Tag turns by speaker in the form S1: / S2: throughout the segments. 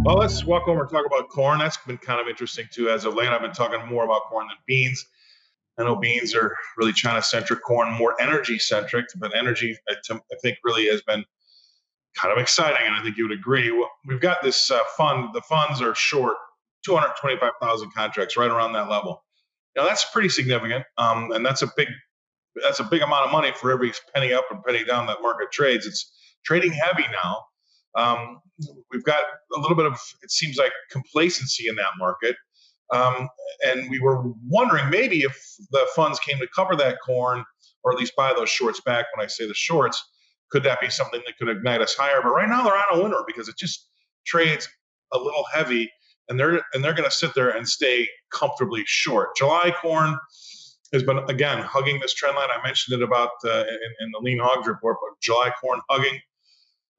S1: Well, let's walk over and talk about corn. That's been kind of interesting too. As of late, I've been talking more about corn than beans. I know beans are really China centric, corn more energy centric, but energy, I think, really has been kind of exciting. And I think you would agree. Well, we've got this fund. The funds are short 225,000 contracts, right around that level. Now, that's pretty significant. And that's a big amount of money for every penny up and penny down that market trades. It's trading heavy now. Um, we've got a little bit of, it seems like, complacency in that market. Um, and we were wondering maybe if the funds came to cover that corn or at least buy those shorts back. When I say the shorts, could that be something that could ignite us higher? But right now they're on a winner because it just trades a little heavy, and they're going to sit there and stay comfortably short. July corn has been again hugging this trend line. I mentioned it about in the lean hogs report, but July corn hugging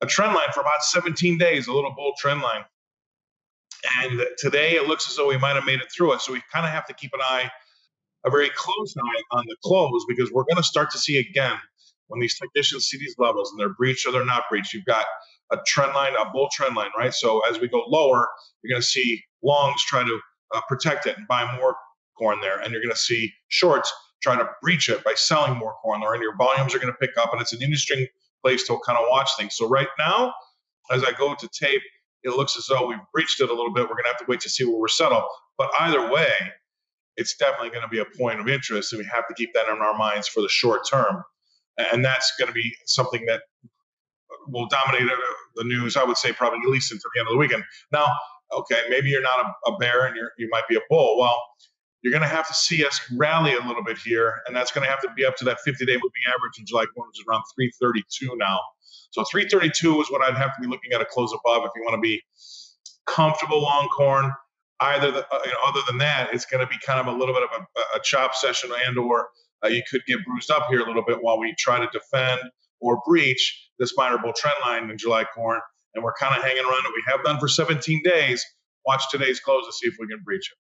S1: a trend line for about 17 days, a little bull trend line. And today it looks as though we might have made it through it. So we kind of have to keep a very close eye on the close, because we're going to start to see again when these technicians see these levels and they're breached or they're not breached. You've got a trend line, a bull trend line, right? So as we go lower, you're going to see longs try to protect it and buy more corn there, and you're going to see shorts try to breach it by selling more corn there, and your volumes are going to pick up. And it's an interesting place to kind of watch things. So right now, as I go to tape, it looks as though we've breached it a little bit. We're going to have to wait to see where we're settled. But either way, it's definitely going to be a point of interest, and we have to keep that in our minds for the short term. And that's going to be something that will dominate the news, I would say, probably at least until the end of the weekend. Now, okay, maybe you're not a bear and you might be a bull. Well, you're going to have to see us rally a little bit here, and that's going to have to be up to that 50-day moving average in July, which is around 332 now. So 332 is what I'd have to be looking at a close above if you want to be comfortable long corn. Other than that, it's going to be kind of a little bit of a chop session, and/or you could get bruised up here a little bit while we try to defend or breach this minor bull trend line in July corn. And we're kind of hanging around it. We have done for 17 days. Watch today's close to see if we can breach it.